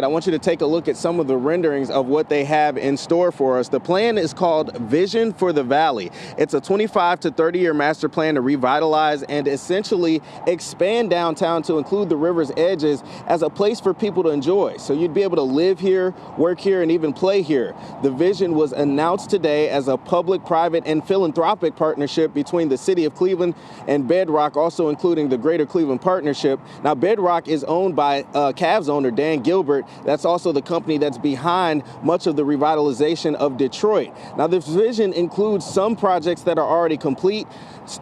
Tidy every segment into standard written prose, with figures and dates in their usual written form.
I want you to take a look at some of the renderings of what they have in store for us. The plan is called Vision for the Valley. It's a 25 to 30-year master plan to revitalize and essentially expand downtown to include the river's edges as a place for people to enjoy. So you'd be able to live here, work here, and even play here. The vision was announced today as a public, private, and philanthropic partnership between the city of Cleveland and Bedrock, also including the Greater Cleveland Partnership. Now, Bedrock is owned by Cavs owner Dan Gilbert. That's also the company that's behind much of the revitalization of Detroit. Now, this vision includes some projects that are already complete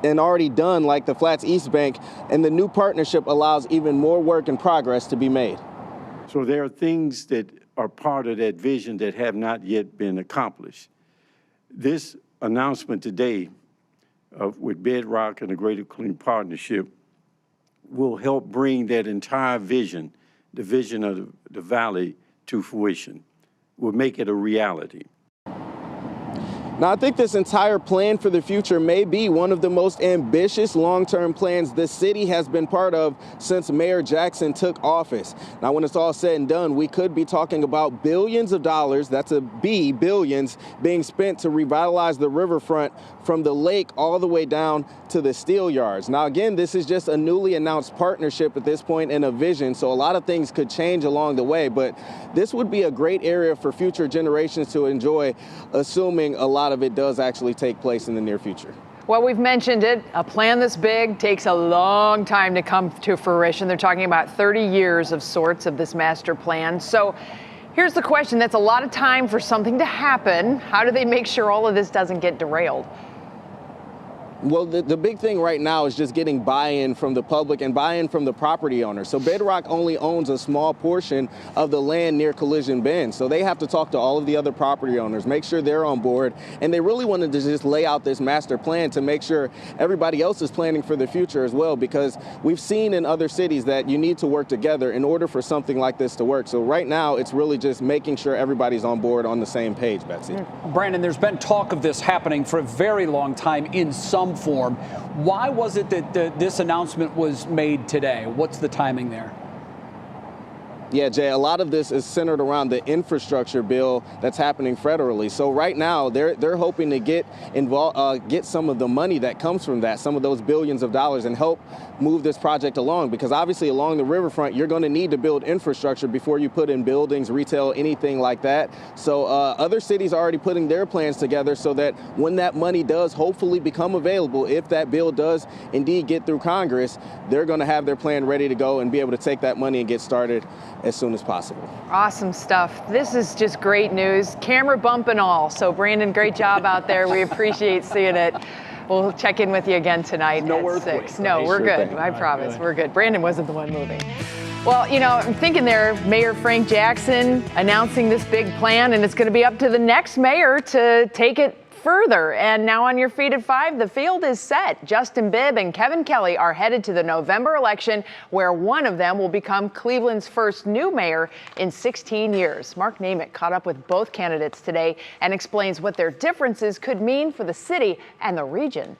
and already done, like the Flats East Bank, and the new partnership allows even more work in progress to be made. So there are things that are part of that vision that have not yet been accomplished. This announcement today with Bedrock and the Greater Cleveland Partnership will help bring that entire vision, the vision of the Valley, to fruition. Will make it a reality. Now, I think this entire plan for the future may be one of the most ambitious long-term plans the city has been part of since Mayor Jackson took office. Now, when it's all said and done, we could be talking about billions of dollars, that's a B, billions, being spent to revitalize the riverfront from the lake all the way down to the steel yards. Now, again, this is just a newly announced partnership at this point and a vision, so a lot of things could change along the way, but this would be a great area for future generations to enjoy, assuming a lot of it does actually take place in the near future. Well, we've mentioned it. A plan this big takes a long time to come to fruition. They're talking about 30 years of sorts of this master plan. So here's the question. That's a lot of time for something to happen. How do they make sure all of this doesn't get derailed? Well, the big thing right now is just getting buy-in from the public and buy-in from the property owners. So Bedrock only owns a small portion of the land near Collision Bend. So they have to talk to all of the other property owners, make sure they're on board. And they really wanted to just lay out this master plan to make sure everybody else is planning for the future as well, because we've seen in other cities that you need to work together in order for something like this to work. So right now, it's really just making sure everybody's on board on the same page, Betsy. Brandon, there's been talk of this happening for a very long time in some form. Why was it that this announcement was made today? What's the timing there? Yeah, Jay, a lot of this is centered around the infrastructure bill that's happening federally. So right now, they're hoping to get some of the money that comes from that, some of those billions of dollars, and help move this project along. Because obviously along the riverfront, you're going to need to build infrastructure before you put in buildings, retail, anything like that. So other cities are already putting their plans together so that when that money does hopefully become available, if that bill does indeed get through Congress, they're going to have their plan ready to go and be able to take that money and get started as soon as possible. Awesome stuff. This is just great news. Camera bump and all. So Brandon, great job out there. We appreciate seeing it. We'll check in with you again tonight at 6. No, we're good. I promise. We're good. Brandon wasn't the one moving. Well, you know, I'm thinking there, Mayor Frank Jackson announcing this big plan, and it's going to be up to the next mayor to take it further. And now on your feet at 5, the field is set. Justin Bibb and Kevin Kelley are headed to the November election, where one of them will become Cleveland's first new mayor in 16 years. Mark Namath caught up with both candidates today and explains what their differences could mean for the city and the region.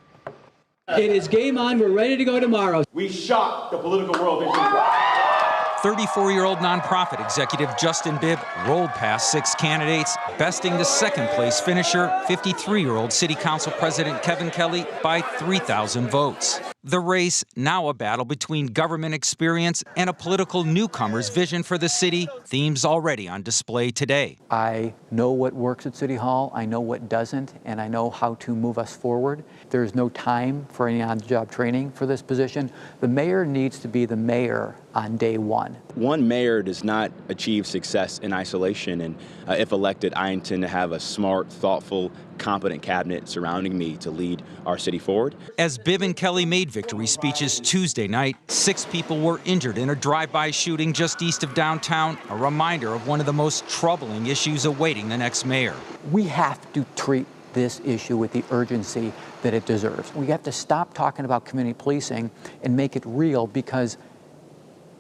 It is game on. We're ready to go tomorrow. We shocked the political world. 34-year-old nonprofit executive Justin Bibb rolled past 6 candidates, besting the second-place finisher, 53-year-old City Council President Kevin Kelley, by 3,000 votes. The race, now a battle between government experience and a political newcomer's vision for the city, themes already on display today. I know what works at City Hall, I know what doesn't, and I know how to move us forward. There's no time for any on-the-job training for this position. The mayor needs to be the mayor on day one. One mayor does not achieve success in isolation, and if elected, I intend to have a smart, thoughtful, competent cabinet surrounding me to lead our city forward. As Bibb and Kelley made victory speeches Tuesday night, 6 people were injured in a drive-by shooting just east of downtown, a reminder of one of the most troubling issues awaiting the next mayor. We have to treat this issue with the urgency that it deserves. We have to stop talking about community policing and make it real, because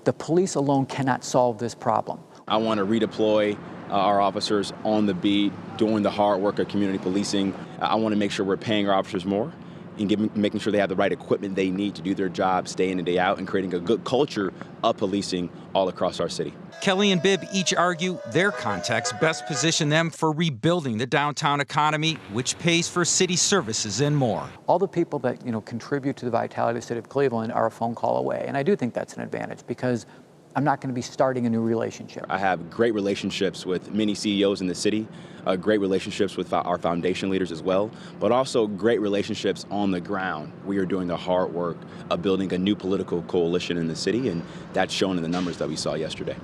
the police alone cannot solve this problem. I want to redeploy our officers on the beat, doing the hard work of community policing. I want to make sure we're paying our officers more, and making sure they have the right equipment they need to do their job day in and day out, and creating a good culture of policing all across our city. Kelley and Bibb each argue their contacts best position them for rebuilding the downtown economy, which pays for city services and more. All the people that, contribute to the vitality of the city of Cleveland are a phone call away. And I do think that's an advantage because I'm not going to be starting a new relationship. I have great relationships with many CEOs in the city, great relationships with our foundation leaders as well, but also great relationships on the ground. We are doing the hard work of building a new political coalition in the city, and that's shown in the numbers that we saw yesterday.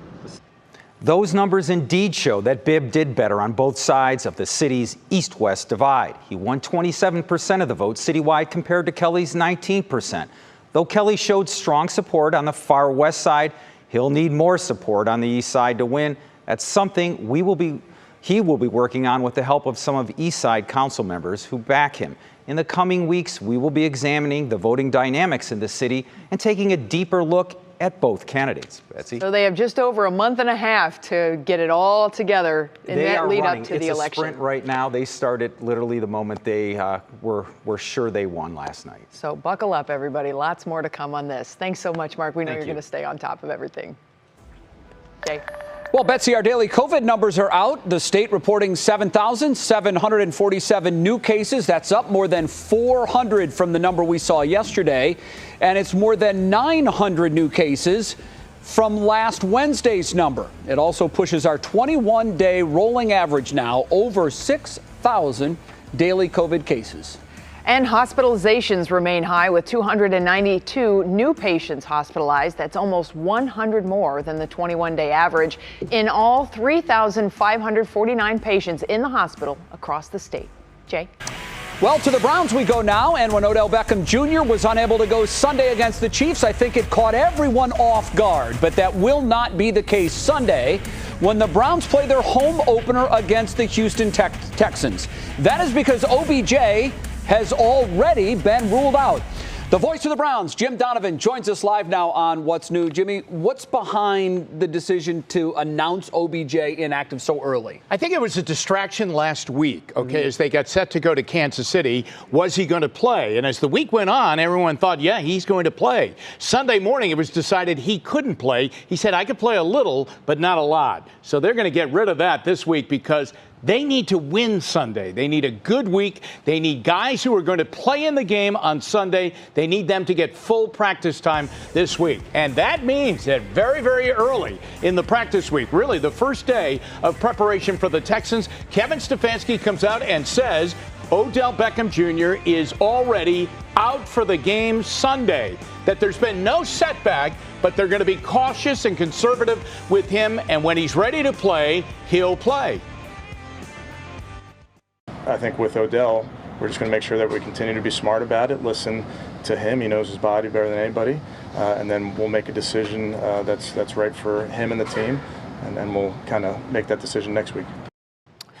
Those numbers indeed show that Bibb did better on both sides of the city's east-west divide. He won 27% of the votes citywide compared to Kelley's 19%. Though Kelley showed strong support on the far west side, he'll need more support on the east side to win. That's something he will be working on with the help of some of East Side council members who back him. In the coming weeks, we will be examining the voting dynamics in the city and taking a deeper look at both candidates. Betsy? So they have just over a month and a half to get it all together in that lead up to the election. It's a sprint right now. They started literally the moment they were sure they won last night. So buckle up, everybody. Lots more to come on this. Thanks so much, Mark. We know you're going to stay on top of everything. Jay? Well, Betsy, our daily COVID numbers are out. The state reporting 7,747 new cases. That's up more than 400 from the number we saw yesterday. And it's more than 900 new cases from last Wednesday's number. It also pushes our 21-day rolling average now over 6,000 daily COVID cases. And hospitalizations remain high with 292 new patients hospitalized. That's almost 100 more than the 21-day average. In all, 3,549 patients in the hospital across the state. Jay? Well, to the Browns we go now, and when Odell Beckham Jr. was unable to go Sunday against the Chiefs, I think it caught everyone off guard. But that will not be the case Sunday when the Browns play their home opener against the Houston Texans. That is because OBJ has already been ruled out. The voice of the Browns, Jim Donovan, joins us live now on What's New. Jimmy, what's behind the decision to announce OBJ inactive so early? I think it was a distraction last week, as they got set to go to Kansas City. Was he going to play? And as the week went on, everyone thought, yeah, he's going to play. Sunday morning, it was decided he couldn't play. He said, I could play a little, but not a lot. So they're going to get rid of that this week because they need to win Sunday. They need a good week. They need guys who are going to play in the game on Sunday. They need them to get full practice time this week. And that means that very, very early in the practice week, really the first day of preparation for the Texans, Kevin Stefanski comes out and says Odell Beckham Jr. is already out for the game Sunday, that there's been no setback, but they're going to be cautious and conservative with him. And when he's ready to play, he'll play. I think with Odell, we're just going to make sure that we continue to be smart about it, listen to him. He knows his body better than anybody. And then we'll make a decision that's right for him and the team. And then we'll kind of make that decision next week.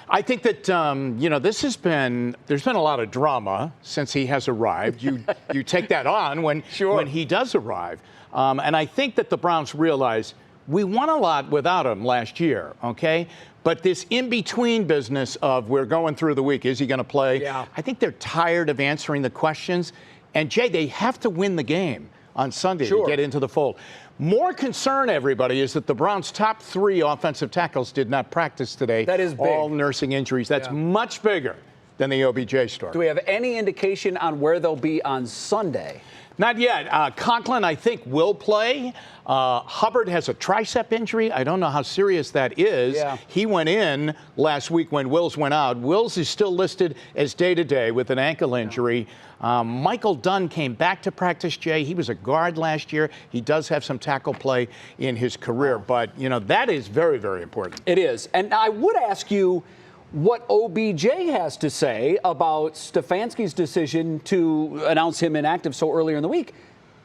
I think that, there's been a lot of drama since he has arrived. You take that on when he does arrive. And I think that the Browns realize we won a lot without him last year, okay? But this in-between business of we're going through the week, is he going to play? Yeah. I think they're tired of answering the questions. And, Jay, they have to win the game on Sunday to get into the fold. More concern, everybody, is that the Browns' top 3 offensive tackles did not practice today. That is big. All nursing injuries. That's much bigger than the OBJ story. Do we have any indication on where they'll be on Sunday? Not yet. Conklin, I think, will play. Hubbard has a tricep injury. I don't know how serious that is. Yeah. He went in last week when Wills went out. Wills is still listed as day-to-day with an ankle injury. Michael Dunn came back to practice, Jay. He was a guard last year. He does have some tackle play in his career. But, that is very, very important. It is. And I would ask you what OBJ has to say about Stefanski's decision to announce him inactive so earlier in the week.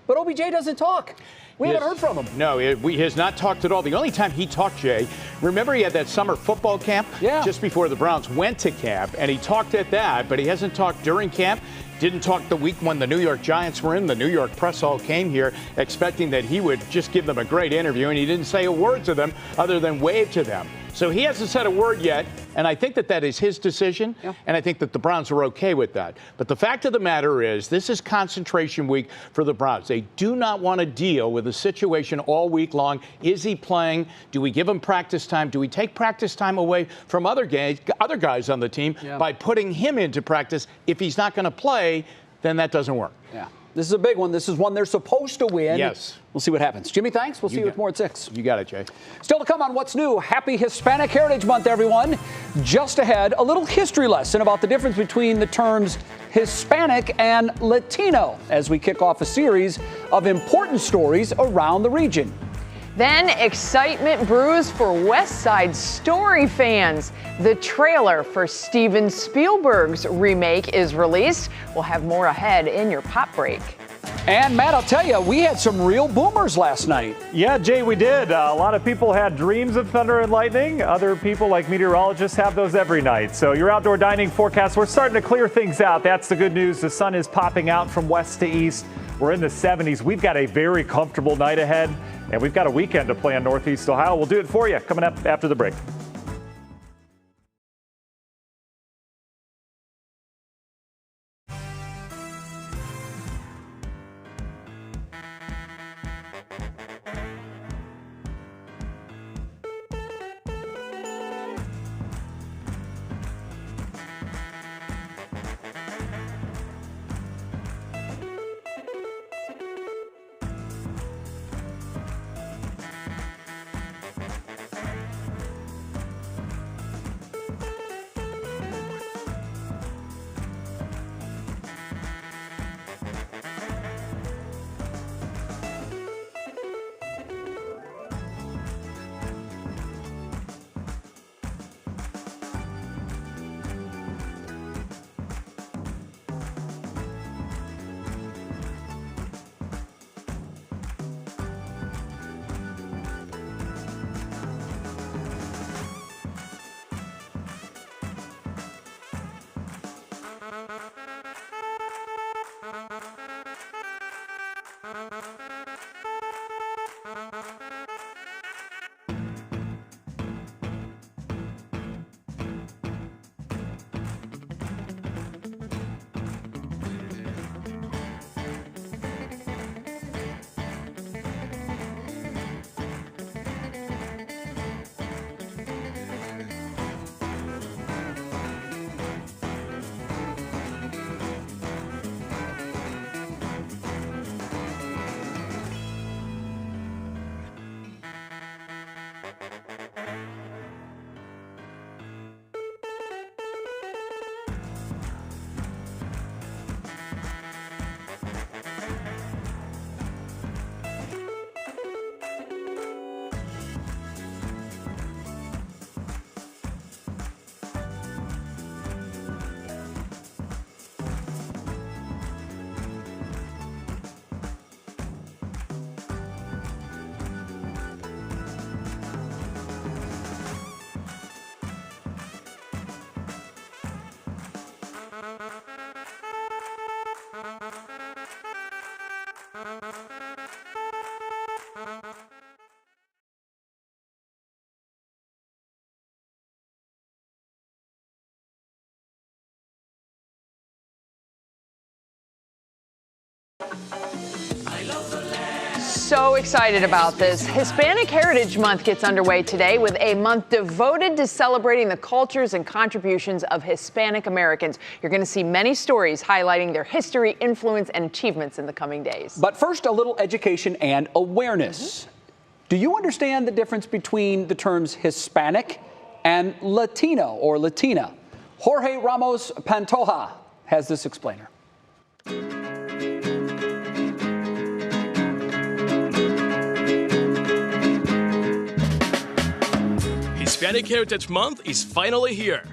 But OBJ doesn't talk. We haven't heard from him. No, he has not talked at all. The only time he talked, Jay, remember he had that summer football camp just before the Browns went to camp, and he talked at that, but he hasn't talked during camp. Didn't talk the week when the New York Giants were in. The New York press all came here expecting that he would just give them a great interview, and he didn't say a word to them other than wave to them. So he hasn't said a word yet, and I think that is his decision, and I think that the Browns are okay with that. But the fact of the matter is, this is concentration week for the Browns. They do not want to deal with a situation all week long. Is he playing? Do we give him practice time? Do we take practice time away from other guys on the team by putting him into practice? If he's not going to play, then that doesn't work. Yeah. This is a big one. This is one they're supposed to win. Yes. We'll see what happens. Jimmy, thanks. We'll see you with more at 6. You got it, Jay. Still to come on What's New. Happy Hispanic Heritage Month, everyone. Just ahead, a little history lesson about the difference between the terms Hispanic and Latino as we kick off a series of important stories around the region. Then excitement brews for West Side Story fans. The trailer for Steven Spielberg's remake is released. We'll have more ahead in your pop break. And Matt, I'll tell you, we had some real boomers last night. Yeah, Jay, we did. A lot of people had dreams of thunder and lightning. Other people, like meteorologists, have those every night. So your outdoor dining forecast, we're starting to clear things out. That's the good news. The sun is popping out from west to east. We're in the 70s. We've got a very comfortable night ahead, and we've got a weekend to play in Northeast Ohio. We'll do it for you coming up after the break. So excited about this. Hispanic Heritage Month gets underway today with a month devoted to celebrating the cultures and contributions of Hispanic Americans. You're going to see many stories highlighting their history, influence, and achievements in the coming days. But first, a little education and awareness. Do you understand the difference between the terms Hispanic and Latino or Latina? Jorge Ramos Pantoja has this explainer. Hispanic Heritage Month is finally here.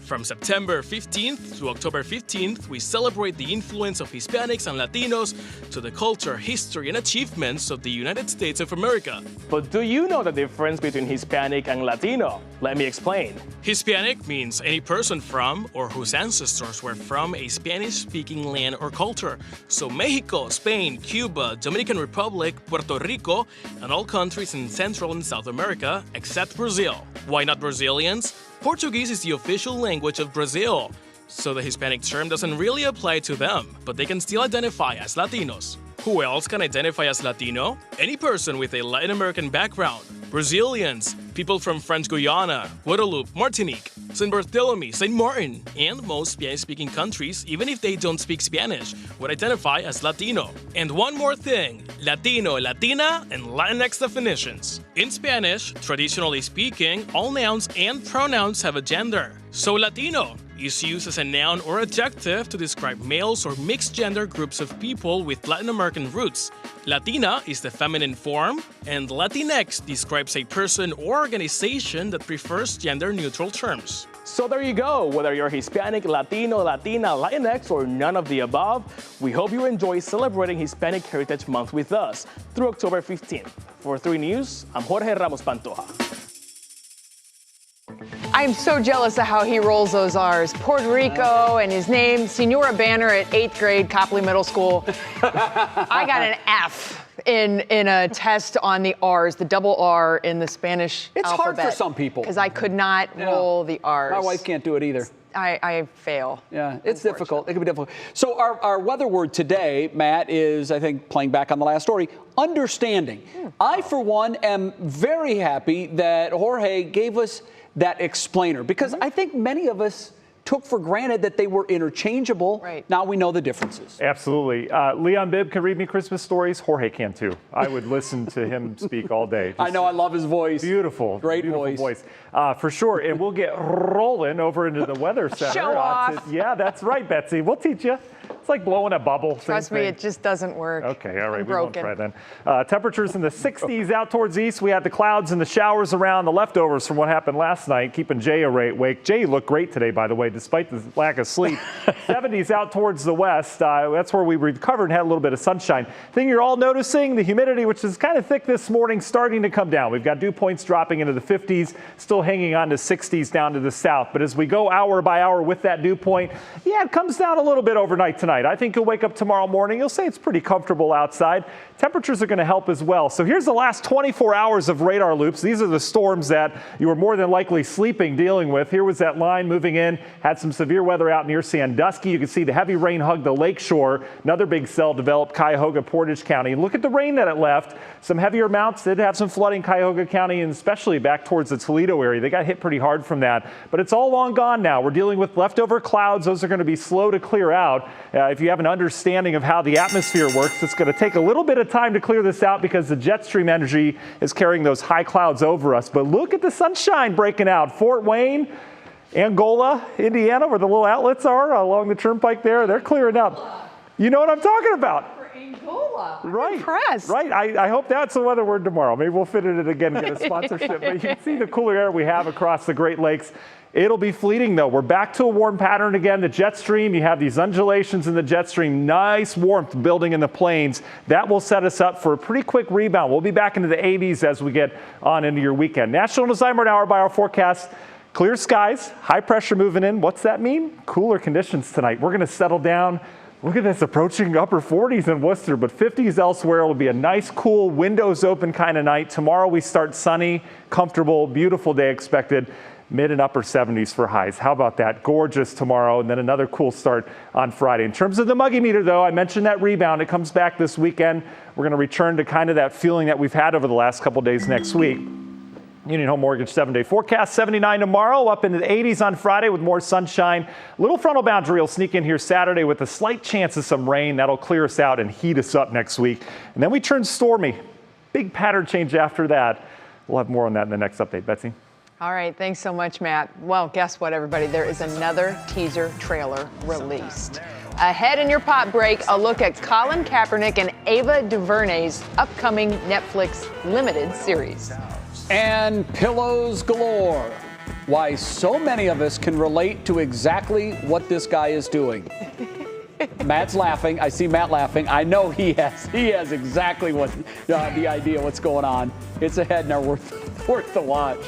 From September 15th to October 15th, we celebrate the influence of Hispanics and Latinos to the culture, history, and achievements of the United States of America. But do you know the difference between Hispanic and Latino? Let me explain. Hispanic means any person from or whose ancestors were from a Spanish-speaking land or culture. So Mexico, Spain, Cuba, Dominican Republic, Puerto Rico, and all countries in Central and South America, except Brazil. Why not Brazilians? Portuguese is the official language of Brazil, so the Hispanic term doesn't really apply to them, but they can still identify as Latinos. Who else can identify as Latino? Any person with a Latin American background. Brazilians, people from French Guiana, Guadeloupe, Martinique, St. Barthélemy, St. Martin, and most Spanish-speaking countries, even if they don't speak Spanish, would identify as Latino. And one more thing, Latino, Latina, and Latinx definitions. In Spanish, traditionally speaking, all nouns and pronouns have a gender. So Latino is used as a noun or adjective to describe males or mixed gender groups of people with Latin American roots. Latina is the feminine form, and Latinx describes a person or organization that prefers gender-neutral terms. So there you go. Whether you're Hispanic, Latino, Latina, Latinx, or none of the above, we hope you enjoy celebrating Hispanic Heritage Month with us through October 15th. For 3 News, I'm Jorge Ramos Pantoja. I'm so jealous of how he rolls those R's. Puerto Rico and his name, Senora Banner at 8th grade, Copley Middle School. I got an F in a test on the R's, the double R in the Spanish alphabet. It's hard for some people. Because I could not roll the R's. My wife can't do it either. I fail. Yeah, it's difficult. It can be difficult. So our weather word today, Matt, is, I think, playing back on the last story, understanding. I, for one, am very happy that Jorge gave us that explainer, because I think many of us took for granted that they were interchangeable. Right. Now we know the differences. Absolutely. Leon Bibb can read me Christmas stories. Jorge can too. I would listen to him speak all day. I know. I love his voice. Beautiful. Beautiful voice. For sure. And we'll get rolling over into the weather center. Show off. Yeah, that's right, Betsy. We'll teach you. It's like blowing a bubble. Trust me, it just doesn't work. Okay, all right, I'm we won't broken. try then. Temperatures in the 60s out towards east. We had the clouds and the showers around, the leftovers from what happened last night, keeping Jay awake. Jay looked great today, by the way, despite the lack of sleep. 70s out towards the west. That's where we recovered and had a little bit of sunshine. Thing you're all noticing, the humidity, which is kind of thick this morning, starting to come down. We've got dew points dropping into the 50s, still hanging on to 60s down to the south. But as we go hour by hour with that dew point, yeah, it comes down a little bit overnight tonight. I think you'll wake up tomorrow morning, you'll say it's pretty comfortable outside. Temperatures are going to help as well. So here's the last 24 hours of radar loops. These are the storms that you were more than likely dealing with. Here was that line moving in, had some severe weather out near Sandusky. You can see the heavy rain hugged the lakeshore. Another big cell developed Cuyahoga, Portage County. Look at the rain that it left. Some heavier amounts did have some flooding Cuyahoga County, and especially back towards the Toledo area. They got hit pretty hard from that, but it's all long gone now. We're dealing with leftover clouds. Those are going to be slow to clear out. If you have an understanding of how the atmosphere works, it's going to take a little bit of time to clear this out because the jet stream energy is carrying those high clouds over us. But look at the sunshine breaking out. Fort Wayne, Angola, Indiana, where the little outlets are along the turnpike there, they're clearing up. You know what I'm talking about? Angola. Right. I'm impressed. Right. I hope that's the weather word tomorrow. Maybe we'll fit it in again and get a sponsorship. But you can see the cooler air we have across the Great Lakes. It'll be fleeting, though. We're back to a warm pattern again. The jet stream, you have these undulations in the jet stream, nice warmth building in the plains. That will set us up for a pretty quick rebound. We'll be back into the 80s as we get on into your weekend. National Design hour by our forecast. Clear skies, high pressure moving in. What's that mean? Cooler conditions tonight. We're going to settle down. Look at this, approaching upper 40s in Worcester, but 50s elsewhere. It'll be a nice, cool, windows open kind of night. Tomorrow we start sunny, comfortable, beautiful day expected. Mid and upper 70s for highs. How about that? Gorgeous tomorrow, and then another cool start on Friday. In terms of the muggy meter, though, I mentioned that rebound. It comes back this weekend. We're going to return to kind of that feeling that we've had over the last couple days next week. Union Home Mortgage 7-day forecast, 79 tomorrow, up into the 80s on Friday with more sunshine. Little frontal boundary will sneak in here Saturday with a slight chance of some rain. That'll clear us out and heat us up next week. And then we turn stormy. Big pattern change after that. We'll have more on that in the next update. Betsy? All right, thanks so much, Matt. Well, guess what, everybody? There is another teaser trailer released. Ahead in your pop break, a look at Colin Kaepernick and Ava DuVernay's upcoming Netflix limited series. And pillows galore. why so many of us can relate to exactly what this guy is doing. Matt's laughing. I see Matt laughing. I know he has exactly what the idea what's going on. It's a head and worth the watch.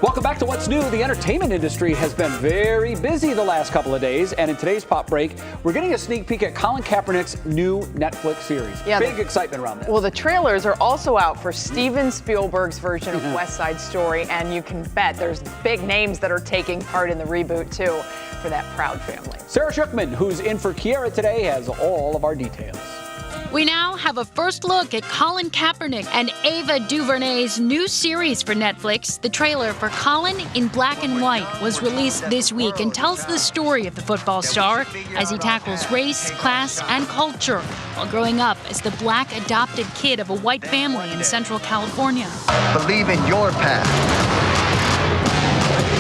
Welcome back to What's New. The entertainment industry has been very busy the last couple of days, and in today's Pop Break, we're getting a sneak peek at Colin Kaepernick's new Netflix series. Yeah, big excitement around that. Well, the trailers are also out for Steven Spielberg's version of West Side Story, and you can bet there's big names that are taking part in the reboot, too, for that proud family. Sarah Schuckman, who's in for Kiara today, has all of our details. We now have a first look at Colin Kaepernick and Ava DuVernay's new series for Netflix. The trailer for Colin in Black and White was released this week and tells the story of the football star as he tackles race, class, and culture while growing up as the black adopted kid of a white family in Central California. Believe in your path.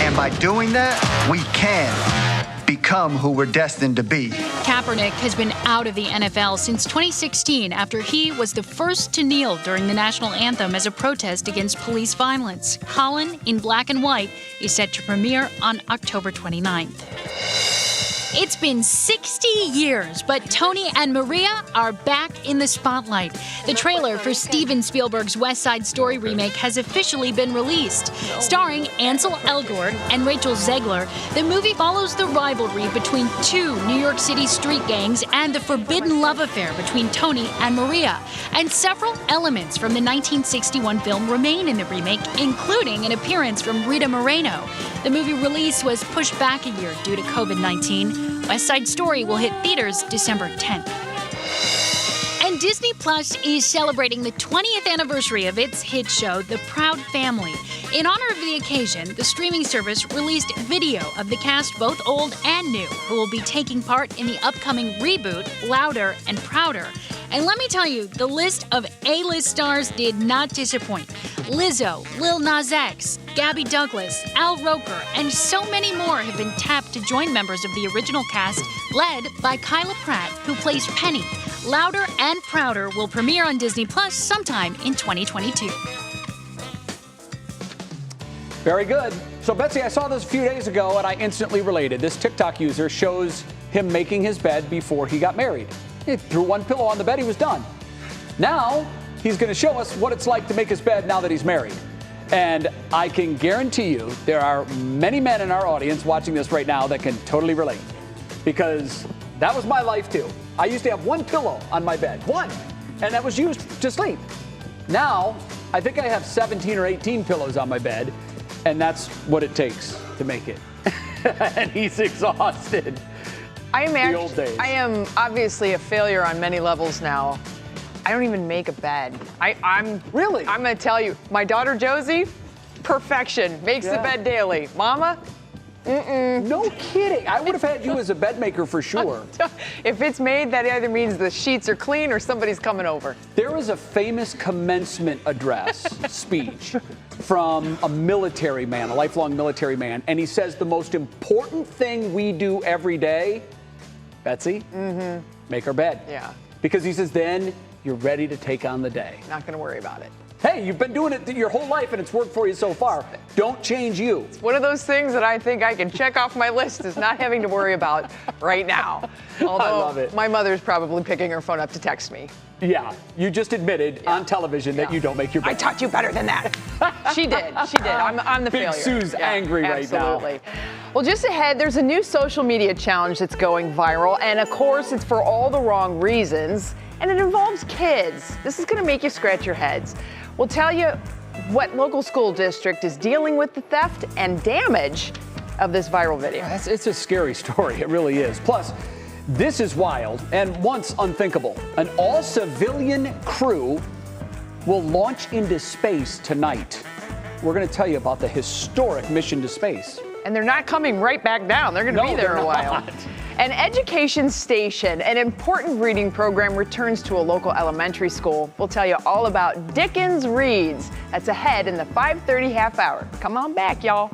And by doing that, we can become who we're destined to be. Kaepernick has been out of the NFL since 2016 after he was the first to kneel during the national anthem as a protest against police violence. Colin in Black and White is set to premiere on October 29th. It's been 60 years, but Tony and Maria are back in the spotlight. The trailer for Steven Spielberg's West Side Story remake has officially been released. Starring Ansel Elgort and Rachel Zegler, the movie follows the rivalry between two New York City street gangs and the forbidden love affair between Tony and Maria. And several elements from the 1961 film remain in the remake, including an appearance from Rita Moreno. The movie release was pushed back a year due to COVID-19. West Side Story will hit theaters December 10th. And Disney Plus is celebrating the 20th anniversary of its hit show, The Proud Family. In honor of the occasion, the streaming service released video of the cast, both old and new, who will be taking part in the upcoming reboot, Louder and Prouder. And let me tell you, the list of A-list stars did not disappoint. Lizzo, Lil Nas X, Gabby Douglas, Al Roker, and so many more have been tapped to join members of the original cast, led by Kyla Pratt, who plays Penny. Louder and Prouder will premiere on Disney Plus sometime in 2022. Very good. So, Betsy, I saw this a few days ago, and I instantly related. This TikTok user shows him making his bed before he got married. He threw one pillow on the bed, he was done. Now, he's going to show us what it's like to make his bed now that he's married. And I can guarantee you there are many men in our audience watching this right now that can totally relate. Because that was my life, too. I used to have one pillow on my bed. One. And that was used to sleep. Now, I think I have 17 or 18 pillows on my bed. And that's what it takes to make it. And he's exhausted. I am obviously a failure on many levels now. I don't even make a bed. I'm really. I'm gonna tell you, my daughter Josie, perfection, makes the bed daily. Mama, no kidding. I would have had you as a bed maker for sure. If it's made, that either means the sheets are clean or somebody's coming over. There is a famous commencement address speech from a military man, a lifelong military man, and he says the most important thing we do every day, Betsy, make our bed. Yeah. Because he says then you're ready to take on the day. Not gonna worry about it. Hey, you've been doing it your whole life and it's worked for you so far. Don't change you. It's one of those things that I think I can check off my list as not having to worry about right now. Although I love it. My mother's probably picking her phone up to text me. Yeah, you just admitted on television that you don't make your bed. I taught you better than that. She did. I'm the Big failure. Sue's angry right now. Absolutely. Well, just ahead, there's a new social media challenge that's going viral. And of course, it's for all the wrong reasons. And it involves kids. This is going to make you scratch your heads. We'll tell you what local school district is dealing with the theft and damage of this viral video. It's a scary story. It really is. Plus, this is wild and once unthinkable. An all-civilian crew will launch into space tonight. We're going to tell you about the historic mission to space. And they're not coming right back down. They're going to be there a while. An education station, an important reading program returns to a local elementary school. We'll tell you all about Dickens Reads. That's ahead in the 5:30 half hour. Come on back, y'all.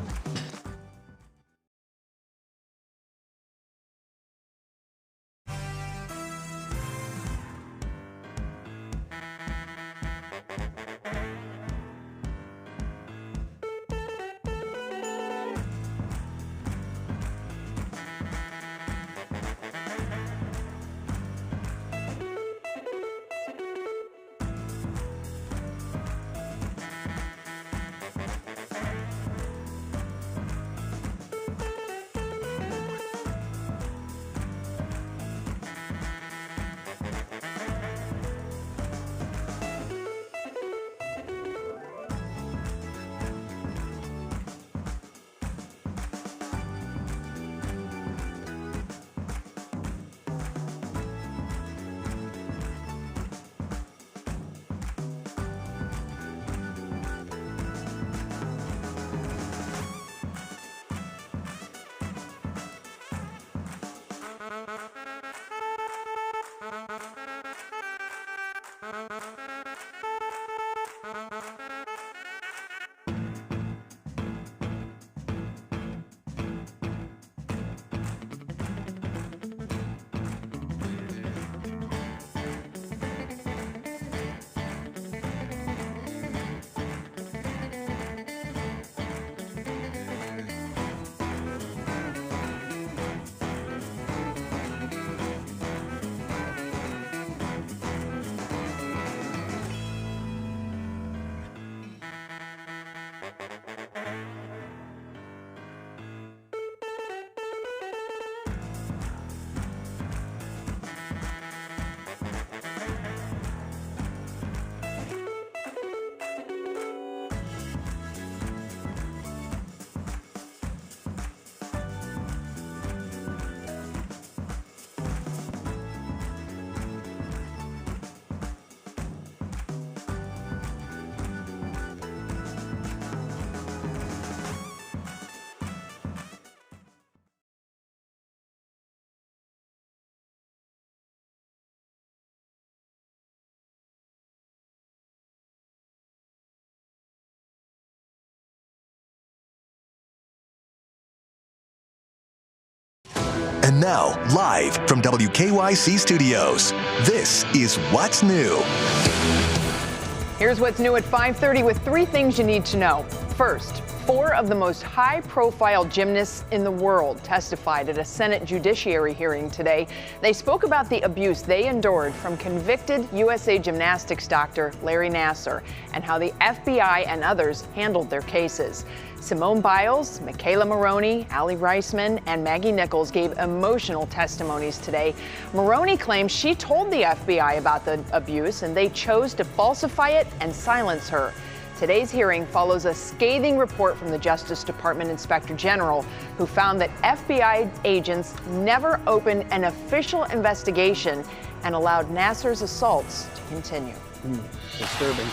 And now, live from WKYC Studios, this is What's New. Here's what's new at 5:30 with 3 things you need to know. First, 4 of the most high-profile gymnasts in the world testified at a Senate Judiciary hearing today. They spoke about the abuse they endured from convicted USA Gymnastics doctor Larry Nassar and how the FBI and others handled their cases. Simone Biles, Michaela Maroney, Allie Reisman, and Maggie Nichols gave emotional testimonies today. Maroney claims she told the FBI about the abuse and they chose to falsify it and silence her. Today's hearing follows a scathing report from the Justice Department Inspector General, who found that FBI agents never opened an official investigation and allowed Nassar's assaults to continue. Disturbing.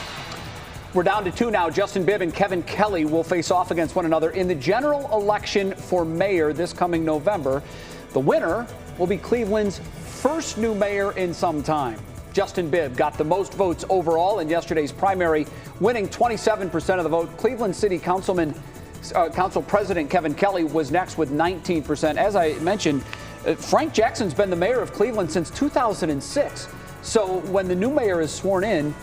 We're down to 2 now. Justin Bibb and Kevin Kelley will face off against one another in the general election for mayor this coming November. The winner will be Cleveland's first new mayor in some time. Justin Bibb got the most votes overall in yesterday's primary, winning 27% of the vote. Cleveland City Council President Kevin Kelley was next with 19%. As I mentioned, Frank Jackson's been the mayor of Cleveland since 2006. So when the new mayor is sworn in,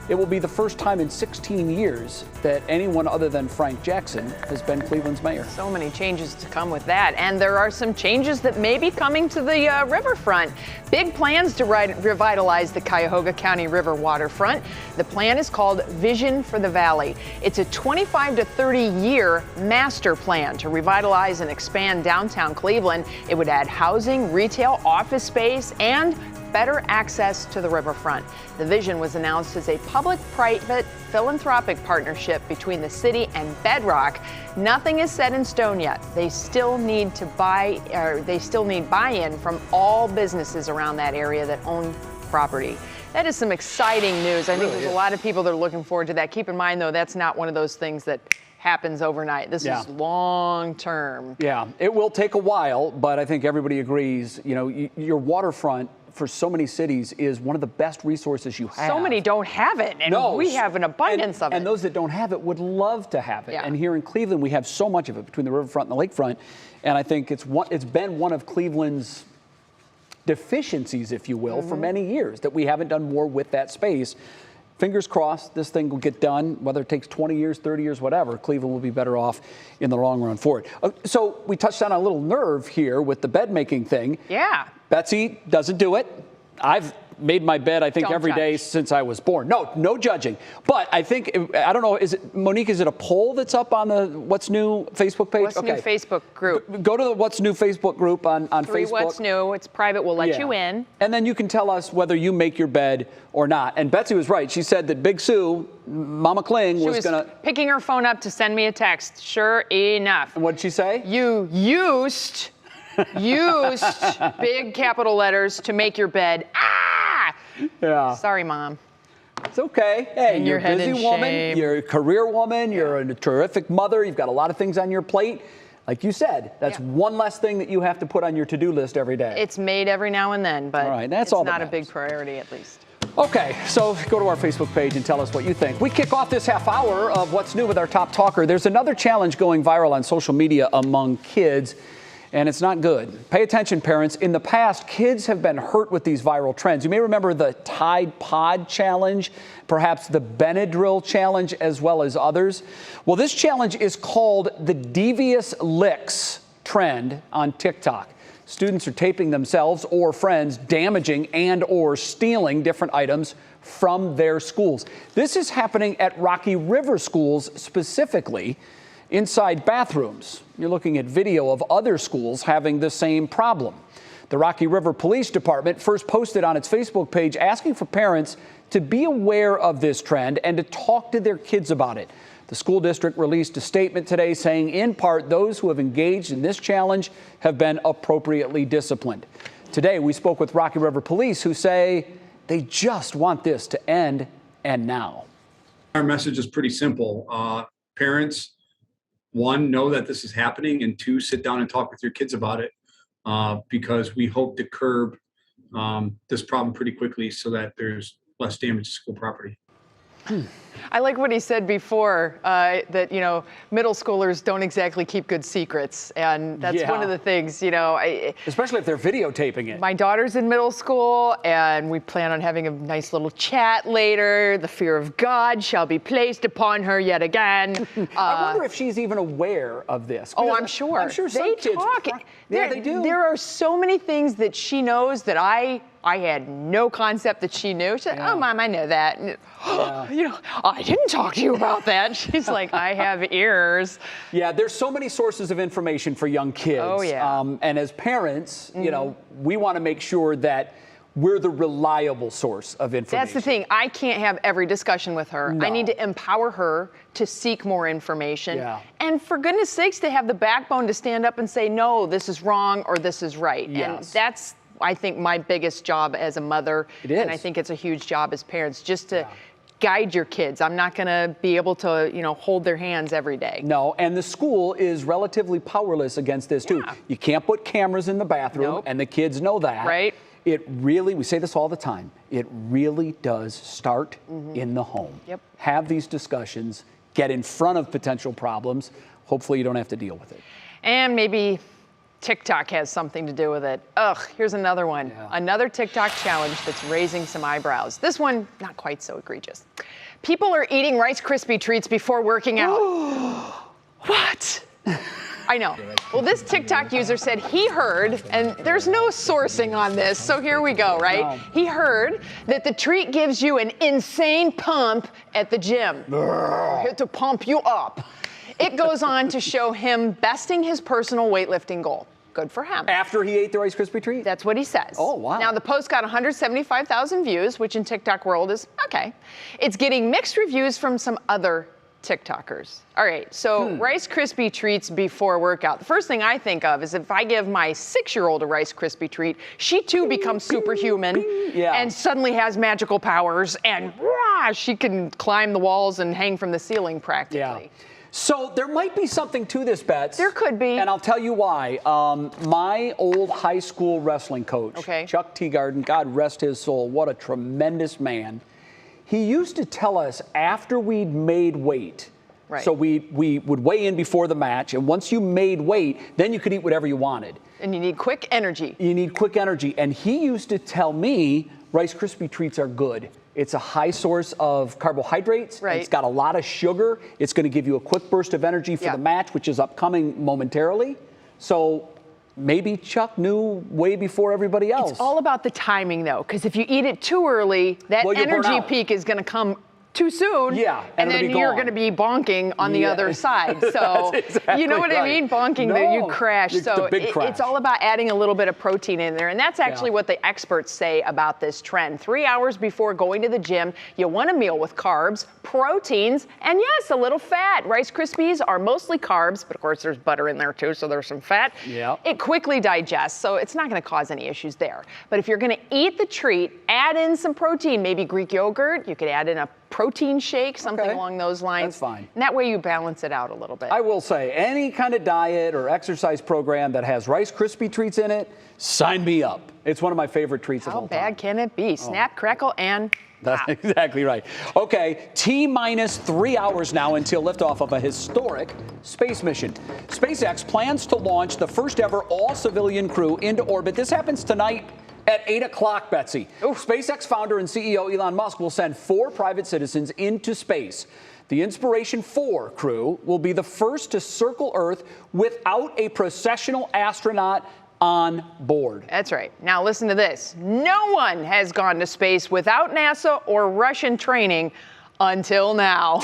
it will be the first time in 16 years that anyone other than Frank Jackson has been Cleveland's mayor. So many changes to come with that. And there are some changes that may be coming to the riverfront. Big plans to revitalize the Cuyahoga County River waterfront. The plan is called Vision for the Valley. It's a 25 to 30-year master plan to revitalize and expand downtown Cleveland. It would add housing, retail, office space, and better access to the riverfront. The vision was announced as a public-private philanthropic partnership between the city and Bedrock. Nothing is set in stone yet. They still need buy-in from all businesses around that area that own property. That is some exciting news. I think there's a lot of people that are looking forward to that. Keep in mind, though, that's not one of those things that happens overnight. This is long term. Yeah, it will take a while, but I think everybody agrees, you know, your waterfront for so many cities is one of the best resources you have. So many don't have it, and we have an abundance of it. And those that don't have it would love to have it. Yeah. And here in Cleveland, we have so much of it between the riverfront and the lakefront, and I think it's been one of Cleveland's deficiencies, if you will, for many years, that we haven't done more with that space. Fingers crossed this thing will get done, whether it takes 20 years, 30 years, whatever. Cleveland will be better off in the long run for it. So we touched on a little nerve here with the bed making thing. Yeah. Betsy doesn't do it. I've made my bed, I think, every day since I was born. No judging. But I think, I don't know, is it, Monique, is it a poll that's up on the What's New Facebook page? What's New Facebook group. Go to the What's New Facebook group on Facebook. What's New. It's private. We'll let you in. And then you can tell us whether you make your bed or not. And Betsy was right. She said that Big Sue, Mama Kling, was going to... picking her phone up to send me a text. Sure enough. And what'd she say? You used big capital letters to make your bed. Yeah. Sorry, Mom. It's okay. Hey, you're a busy woman. You're a career woman. You're a terrific mother. You've got a lot of things on your plate. Like you said, that's one less thing that you have to put on your to-do list every day. It's made every now and then, but it's not a big priority at least. Okay, so go to our Facebook page and tell us what you think. We kick off this half hour of What's New with our top talker. There's another challenge going viral on social media among kids, and it's not good. Pay attention, parents. In the past, kids have been hurt with these viral trends. You may remember the Tide Pod Challenge, perhaps the Benadryl Challenge, as well as others. Well, this challenge is called the Devious Licks trend on TikTok. Students are taping themselves or friends damaging and or stealing different items from their schools. This is happening at Rocky River schools specifically, inside bathrooms. You're looking at video of other schools having the same problem. The Rocky River Police Department first posted on its Facebook page asking for parents to be aware of this trend and to talk to their kids about it. The school district released a statement today saying, in part, those who have engaged in this challenge have been appropriately disciplined. Today, we spoke with Rocky River Police, who say they just want this to end, and now. Our message is pretty simple. Parents, one, know that this is happening, and two, sit down and talk with your kids about it, because we hope to curb this problem pretty quickly so that there's less damage to school property. I like what he said before, that, you know, middle schoolers don't exactly keep good secrets. And that's one of the things, you know. Especially if they're videotaping it. My daughter's in middle school, and we plan on having a nice little chat later. The fear of God shall be placed upon her yet again. I wonder if she's even aware of this. Oh, I'm sure. I'm sure some kids. Yeah, they do. There are so many things that she knows that I had no concept that she knew. She said, "Oh, Mom, I know that." And, you know, I didn't talk to you about that. She's like, "I have ears." Yeah, there's so many sources of information for young kids. Oh, yeah. And as parents, you know, we want to make sure that we're the reliable source of information. That's the thing. I can't have every discussion with her. No. I need to empower her to seek more information. Yeah. And for goodness sakes, to have the backbone to stand up and say, no, this is wrong or this is right. Yes. And that's, I think, my biggest job as a mother. It is. And I think it's a huge job as parents, just to guide your kids. I'm not going to be able to, you know, hold their hands every day. No, and the school is relatively powerless against this too. You can't put cameras in the bathroom, and the kids know that. Right. It really, we say this all the time, it really does start in the home. Yep. Have these discussions, get in front of potential problems. Hopefully you don't have to deal with it. And maybe TikTok has something to do with it. Ugh, here's another one. Another TikTok challenge that's raising some eyebrows. This one, not quite so egregious. People are eating Rice Krispie treats before working out. What? I know. Well, this TikTok user said he heard, and there's no sourcing on this, so here we go, right? No. He heard that the treat gives you an insane pump at the gym. To pump you up. It goes on to show him besting his personal weightlifting goal. Good for him. After he ate the Rice Krispie treat? That's what he says. Oh, wow. Now, the post got 175,000 views, which in TikTok world is okay. It's getting mixed reviews from some other TikTokers. All right, so Rice Krispie treats before workout. The first thing I think of is if I give my 6-year-old a Rice Krispie treat, she too becomes superhuman and suddenly has magical powers, and she can climb the walls and hang from the ceiling practically. Yeah. So there might be something to this, Bets. There could be. And I'll tell you why. My old high school wrestling coach, Chuck Teagarden, God rest his soul, what a tremendous man. He used to tell us after we'd made weight, so we would weigh in before the match, and once you made weight, then you could eat whatever you wanted. And you need quick energy. You need quick energy. And he used to tell me Rice Krispie treats are good. It's a high source of carbohydrates. Right. It's got a lot of sugar. It's going to give you a quick burst of energy for the match, which is upcoming momentarily. So maybe Chuck knew way before everybody else. It's all about the timing, though, because if you eat it too early, that energy peak is going to come too soon. Yeah, and then you're going to be bonking on the other side. So you know what I mean? Bonking, that you crash. So it's all about adding a little bit of protein in there. And that's actually what the experts say about this trend. 3 hours before going to the gym, you want a meal with carbs, proteins, and yes, a little fat. Rice Krispies are mostly carbs, but of course there's butter in there too, so there's some fat. Yeah. It quickly digests, so it's not going to cause any issues there. But if you're going to eat the treat, add in some protein, maybe Greek yogurt. You could add in a protein shake, something along those lines. That's fine. And that way you balance it out a little bit. I will say, any kind of diet or exercise program that has Rice Krispie treats in it, sign me up. It's one of my favorite treats of all time. How bad can it be? Snap, crackle, and That's exactly right. Okay, T-minus 3 hours now until liftoff of a historic space mission. SpaceX plans to launch the first ever all-civilian crew into orbit. This happens tonight at 8 o'clock, Betsy. SpaceX founder and CEO Elon Musk will send 4 private citizens into space. The Inspiration 4 crew will be the first to circle Earth without a processional astronaut on board. That's right. Now listen to this. No one has gone to space without NASA or Russian training until now.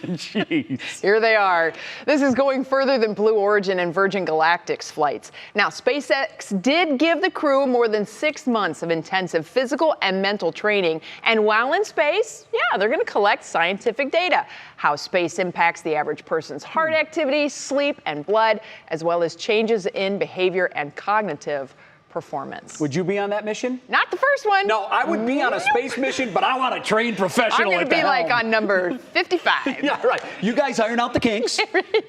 Jeez. Here they are. This is going further than Blue Origin and Virgin Galactic's flights. Now, SpaceX did give the crew more than 6 months of intensive physical and mental training. And while in space, they're going to collect scientific data. How space impacts the average person's heart activity, sleep, and blood, as well as changes in behavior and cognitive performance. Would you be on that mission? Not the first one. No, I would be on a space mission, but I want a trained professional. I'm going to be like on number 55. Yeah, right. You guys iron out the kinks.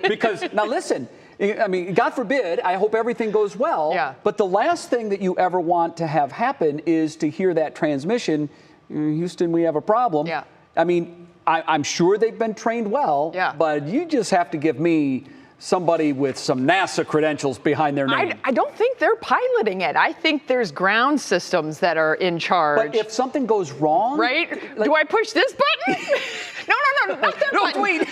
Because, now listen, I mean, God forbid, I hope everything goes well. Yeah. But the last thing that you ever want to have happen is to hear that transmission, Houston, we have a problem. Yeah. I mean, I'm sure they've been trained well, but you just have to give me somebody with some NASA credentials behind their name. I don't think they're piloting it. I think there's ground systems that are in charge. But if something goes wrong... Right? Do I push this button? No, not that button. Wait.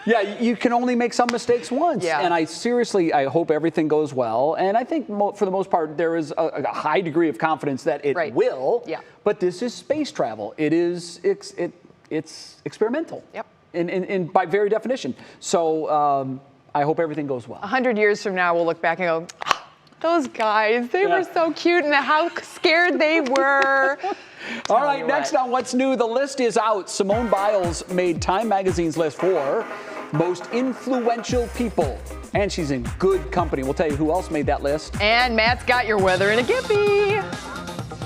Yeah, you can only make some mistakes once. Yeah. And I hope everything goes well. And I think for the most part, there is a high degree of confidence that it will. Yeah. But this is space travel. It's experimental. Yep. And by very definition. So I hope everything goes well. 100 years from now, we'll look back and go, oh, those guys, they were so cute and how scared they were. All right, next on What's New, the list is out. Simone Biles made Time Magazine's list for most influential people. And she's in good company. We'll tell you who else made that list. And Matt's got your weather in a Gippy.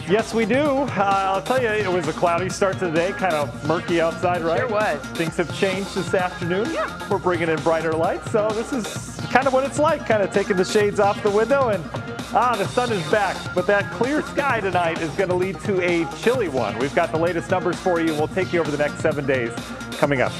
Yes, we do. I'll tell you, it was a cloudy start to the day, kind of murky outside, right? Sure was. Things have changed this afternoon. Yeah. We're bringing in brighter lights, so this is kind of what it's like, kind of taking the shades off the window, and the sun is back. But that clear sky tonight is going to lead to a chilly one. We've got the latest numbers for you, and we'll take you over the next 7 days coming up.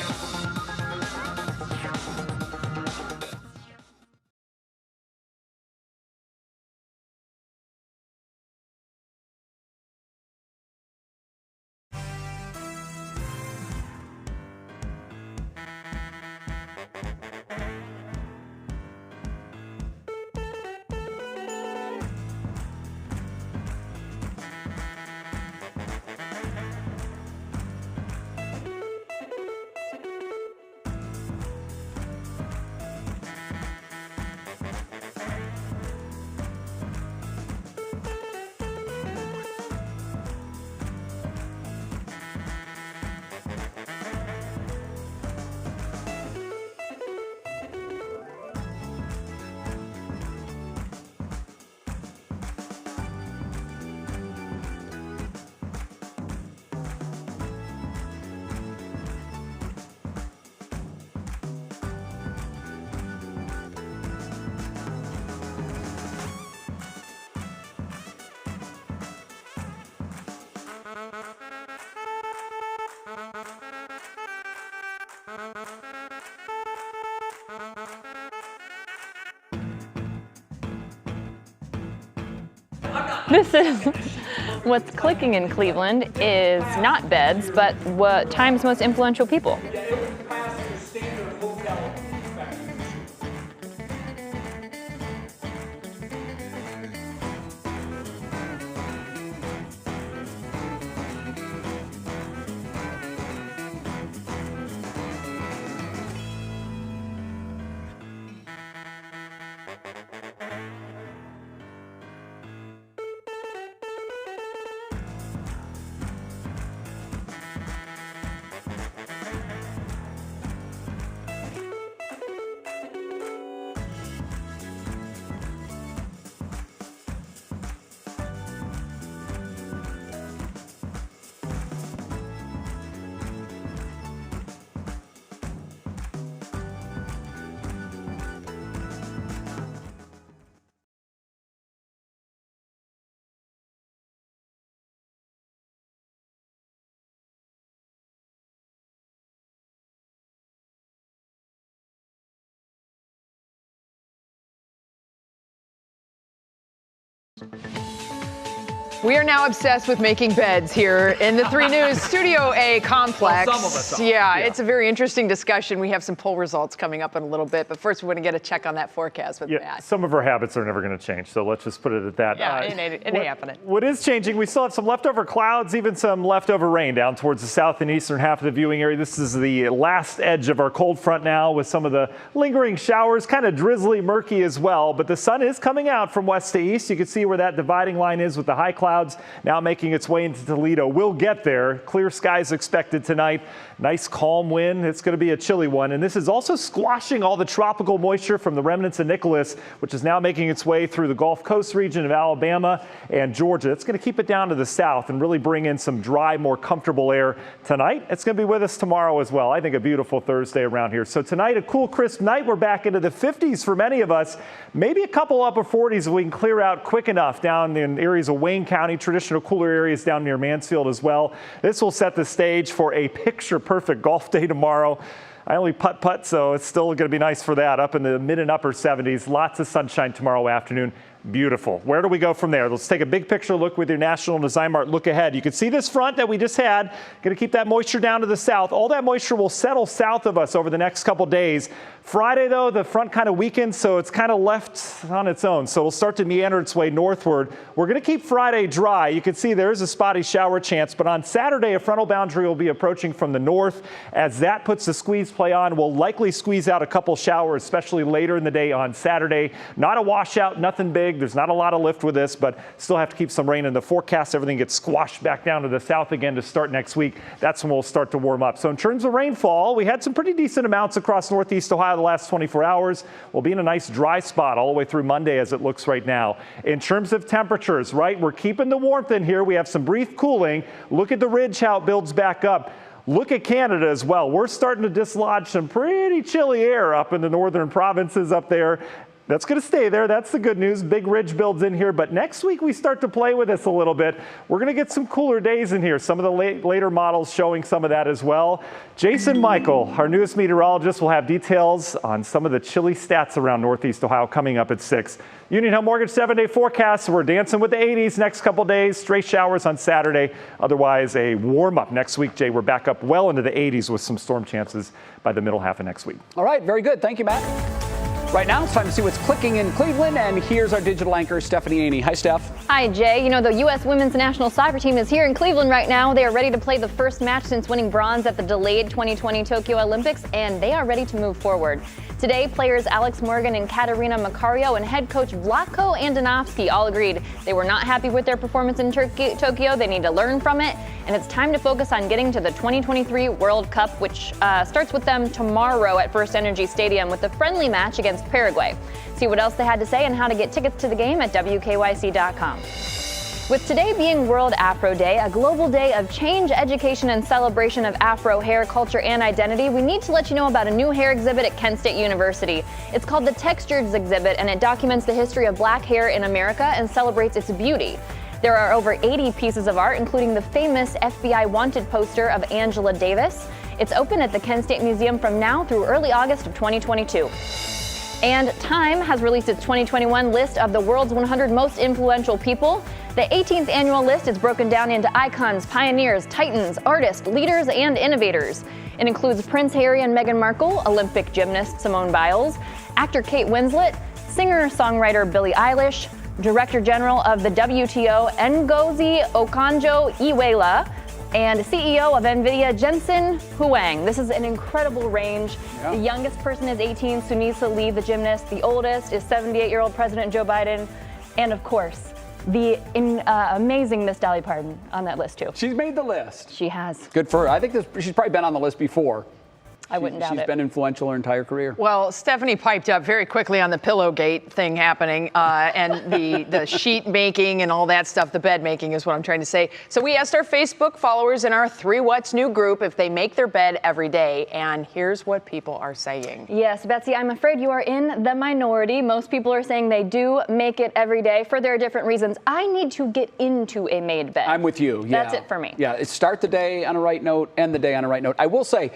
This is what's clicking in Cleveland is not beds, but what Time's most influential people. We are now obsessed with making beds here in the 3 News Studio A complex. Well, some of us are. Yeah, it's a very interesting discussion. We have some poll results coming up in a little bit, but first we want to get a check on that forecast with Matt. Some of our habits are never going to change, so let's just put it at that. Yeah, it ain't happening. What is changing, we still have some leftover clouds, even some leftover rain down towards the south and eastern half of the viewing area. This is the last edge of our cold front now with some of the lingering showers, kind of drizzly, murky as well, but the sun is coming out from west to east. You can see where that dividing line is with the high clouds now making its way into Toledo. We'll get there. Clear skies expected tonight. Nice calm wind. It's going to be a chilly one. And this is also squashing all the tropical moisture from the remnants of Nicholas, which is now making its way through the Gulf Coast region of Alabama and Georgia. It's going to keep it down to the south and really bring in some dry, more comfortable air tonight. It's going to be with us tomorrow as well. I think a beautiful Thursday around here. So tonight, a cool, crisp night. We're back into the 50s for many of us. Maybe a couple upper 40s if we can clear out quick enough down in areas of Wayne County County. Traditional cooler areas down near Mansfield as well. This will set the stage for a picture-perfect golf day tomorrow. I only putt, so it's still going to be nice for that. Up in the mid and upper 70s. Lots of sunshine tomorrow afternoon. Beautiful. Where do we go from there? Let's take a big picture look with your National Design Mart look ahead. You can see this front that we just had. Going to keep that moisture down to the south. All that moisture will settle south of us over the next couple days. Friday, though, the front kind of weakens, so it's kind of left on its own. So it'll start to meander its way northward. We're going to keep Friday dry. You can see there is a spotty shower chance, but on Saturday, a frontal boundary will be approaching from the north. As that puts the squeeze play on, we'll likely squeeze out a couple showers, especially later in the day on Saturday. Not a washout, nothing big. There's not a lot of lift with this, but still have to keep some rain in the forecast. Everything gets squashed back down to the south again to start next week. That's when we'll start to warm up. So in terms of rainfall, we had some pretty decent amounts across northeast Ohio the last 24 hours. We'll be in a nice dry spot all the way through Monday as it looks right now. In terms of temperatures, right, we're keeping the warmth in here. We have some brief cooling. Look at the ridge, how it builds back up. Look at Canada as well. We're starting to dislodge some pretty chilly air up in the northern provinces up there. That's going to stay there. That's the good news. Big ridge builds in here. But next week, we start to play with this a little bit. We're going to get some cooler days in here. Some of the later models showing some of that as well. Jason Michael, our newest meteorologist, will have details on some of the chilly stats around northeast Ohio coming up at 6. Union Hill Mortgage 7-day forecast. We're dancing with the 80s next couple days. Straight showers on Saturday. Otherwise, a warm up next week, Jay. We're back up well into the 80s with some storm chances by the middle half of next week. All right. Very good. Thank you, Matt. Right now, it's time to see what's clicking in Cleveland, and here's our digital anchor, Stephanie Aney. Hi, Steph. Hi, Jay. You know, the U.S. women's national soccer team is here in Cleveland right now. They are ready to play the first match since winning bronze at the delayed 2020 Tokyo Olympics, and they are ready to move forward. Today, players Alex Morgan and Katerina Macario and head coach Vlatko Andonovski all agreed they were not happy with their performance in Tokyo. They need to learn from it, and it's time to focus on getting to the 2023 World Cup, which starts with them tomorrow at First Energy Stadium with a friendly match against Paraguay. See what else they had to say and how to get tickets to the game at WKYC.com. With today being World Afro Day, a global day of change, education, and celebration of Afro hair, culture, and identity, we need to let you know about a new hair exhibit at Kent State University. It's called the Textures Exhibit, and it documents the history of black hair in America and celebrates its beauty. There are over 80 pieces of art, including the famous FBI wanted poster of Angela Davis. It's open at the Kent State Museum from now through early August of 2022. And Time has released its 2021 list of the world's 100 most influential people. The 18th annual list is broken down into icons, pioneers, titans, artists, leaders, and innovators. It includes Prince Harry and Meghan Markle, Olympic gymnast Simone Biles, actor Kate Winslet, singer-songwriter Billie Eilish, Director General of the WTO Ngozi Okonjo-Iweala, and CEO of NVIDIA Jensen Huang. This is an incredible range. Yeah. The youngest person is 18, Sunisa Lee, the gymnast. The oldest is 78-year-old President Joe Biden. And of course, the amazing Miss Dolly Parton on that list too. She's made the list. She has. Good for her. I think she's probably been on the list before. I wouldn't doubt it. She's been influential her entire career. Well, Stephanie piped up very quickly on the Pillowgate thing happening and the sheet making and all that stuff. The bed making is what I'm trying to say. So we asked our Facebook followers in our 3 What's New group if they make their bed every day. And here's what people are saying. Yes, Betsy, I'm afraid you are in the minority. Most people are saying they do make it every day for their different reasons. I need to get into a made bed. I'm with you. Yeah. That's it for me. Yeah, start the day on a right note, end the day on a right note. I will say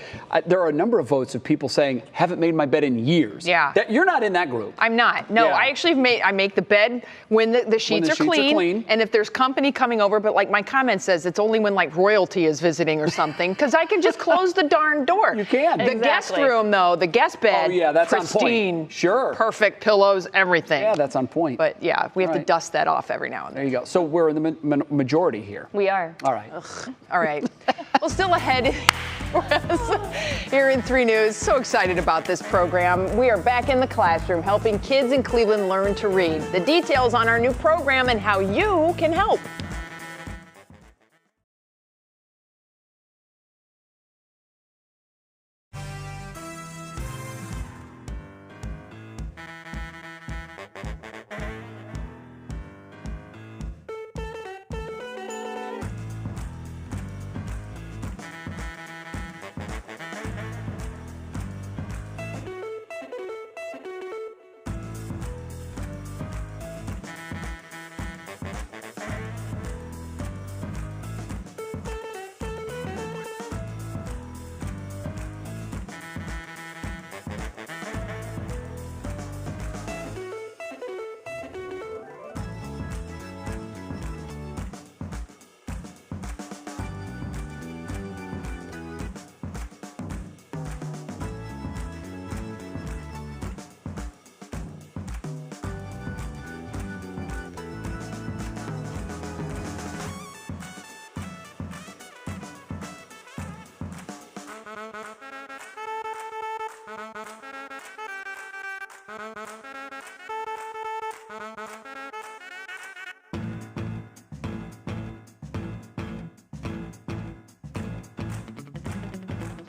there are a number of votes of people saying haven't made my bed in years. Yeah. You're not in that group. I'm not. No, yeah. I actually make the bed when the sheets are clean. And if there's company coming over, but like my comment says, it's only when like royalty is visiting or something, because I can just close the darn door. You can. The guest room though, the guest bed, that's pristine, on point. Sure. Perfect pillows, everything. Yeah, that's on point. But yeah, we have to dust that off every now and then. There you go. So we're in the majority here. We are. All right. Ugh. All right. Well, still ahead for us here in 3 News. So excited about this program. We are back in the classroom helping kids in Cleveland learn to read. The details on our new program and how you can help.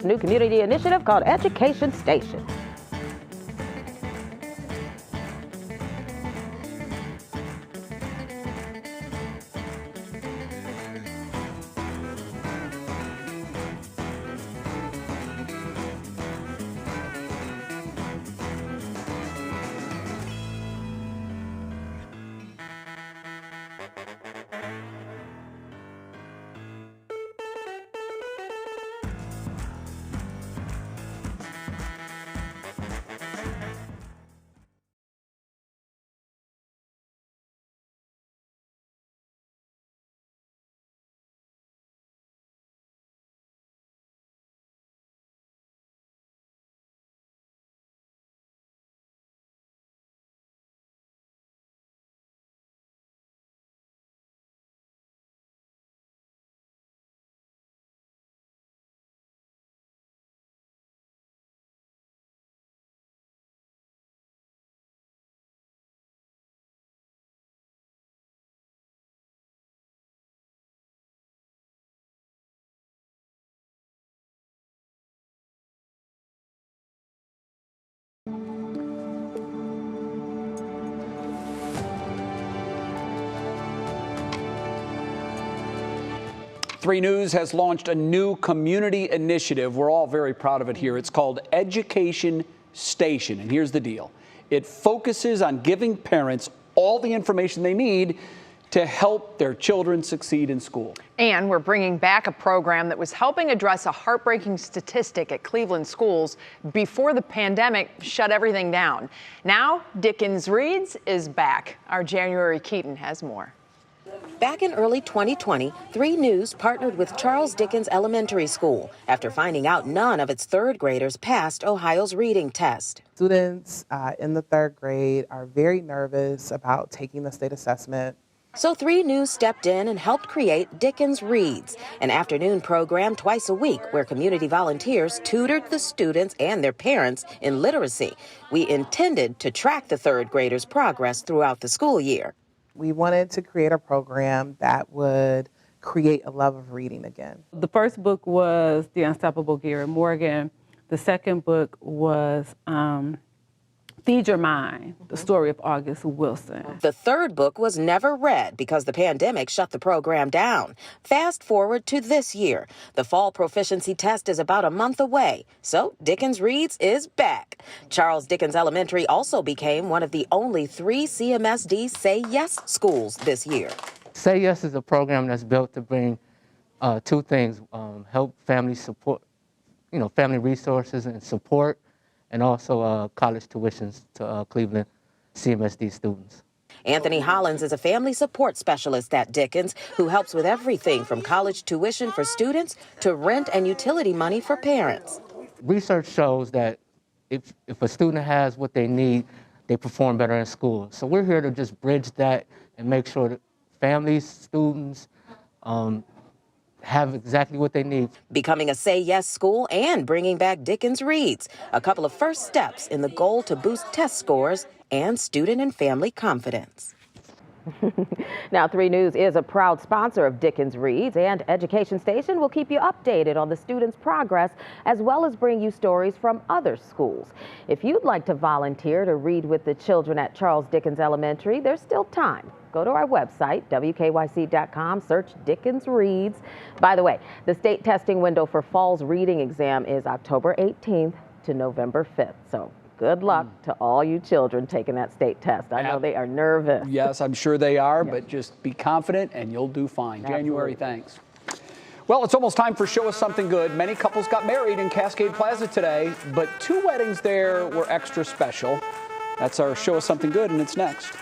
a new community initiative called Education Station. Three News has launched a new community initiative. We're all very proud of it here. It's called Education Station. And here's the deal. It focuses on giving parents all the information they need to help their children succeed in school. And we're bringing back a program that was helping address a heartbreaking statistic at Cleveland schools before the pandemic shut everything down. Now, Dickens Reads is back. Our January Keaton has more. Back in early 2020, 3 News partnered with Charles Dickens Elementary School after finding out none of its third graders passed Ohio's reading test. Students in the 3rd grade are very nervous about taking the state assessment. So 3 News stepped in and helped create Dickens Reads, an afternoon program twice a week where community volunteers tutored the students and their parents in literacy. We intended to track the 3rd graders' progress throughout the school year. We wanted to create a program that would create a love of reading again. The first book was The Unstoppable Garrett Morgan. The second book was Feed Your Mind, the story of August Wilson. The third book was never read because the pandemic shut the program down. Fast forward to this year. The fall proficiency test is about a month away, so Dickens Reads is back. Charles Dickens Elementary also became one of the only 3 CMSD Say Yes schools this year. Say Yes is a program that's built to bring 2 things, help family support, family resources and support, and also college tuitions to Cleveland CMSD students. Anthony Hollins is a family support specialist at Dickens who helps with everything from college tuition for students to rent and utility money for parents. Research shows that if a student has what they need, they perform better in school. So we're here to just bridge that and make sure that families, students, have exactly what they need. Becoming a Say Yes school and bringing back Dickens Reads, a couple of first steps in the goal to boost test scores and student and family confidence. Now, 3 News is a proud sponsor of Dickens Reads, and Education Station will keep you updated on the students' progress as well as bring you stories from other schools. If you'd like to volunteer to read with the children at Charles Dickens Elementary, there's still time. Go to our website, WKYC.com, search Dickens Reads. By the way, the state testing window for fall's reading exam is October 18th to November 5th. So good luck to all you children taking that state test. I know they are nervous. Yes, I'm sure they are, but just be confident and you'll do fine. Absolutely. January, thanks. Well, it's almost time for Show Us Something Good. Many couples got married in Cascade Plaza today, but 2 weddings there were extra special. That's our Show Us Something Good, and it's next.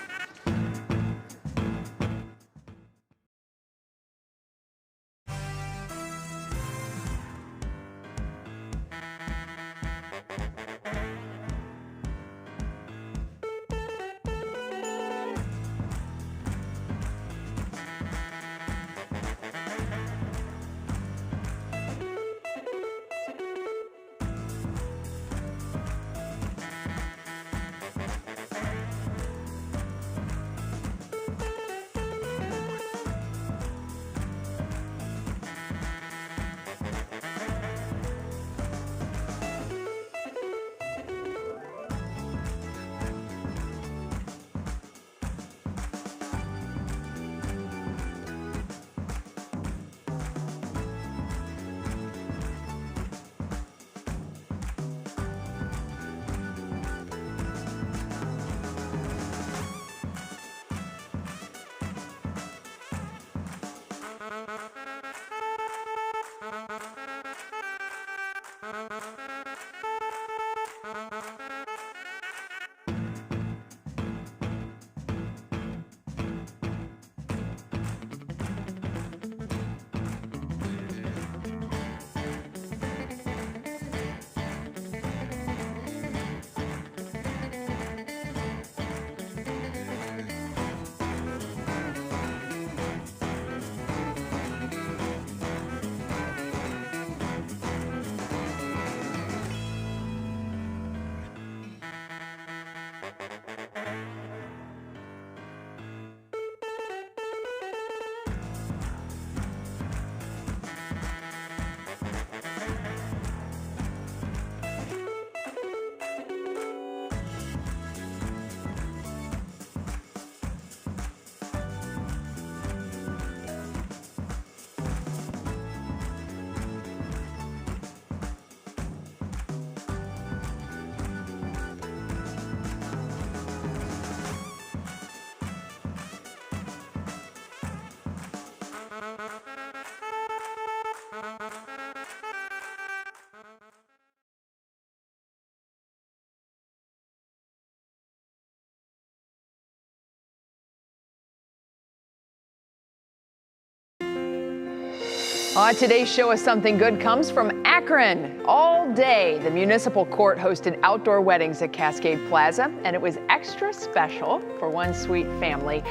Today's show is Something Good comes from Akron. All day, the municipal court hosted outdoor weddings at Cascade Plaza, and it was extra special for one sweet family.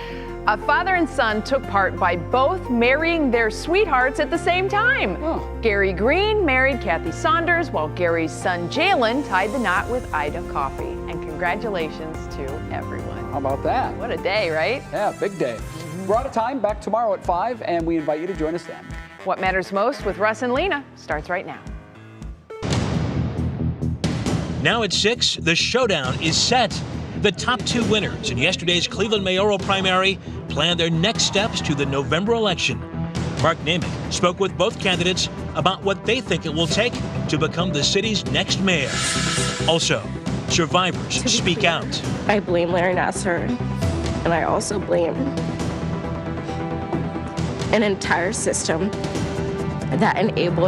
A father and son took part by both marrying their sweethearts at the same time. Gary Green married Kathy Saunders, while Gary's son Jalen tied the knot with Ida Coffey. And congratulations to everyone. How about that? What a day, right? Yeah, big day. We're out of time. Back tomorrow at 5, and we invite you to join us then. What Matters Most with Russ and Lena starts right now. Now at 6, the showdown is set. The top 2 winners in yesterday's Cleveland mayoral primary plan their next steps to the November election. Mark Namick spoke with both candidates about what they think it will take to become the city's next mayor. Also, survivors speak out. I blame Larry Nassar, and I also blame an entire system that enabled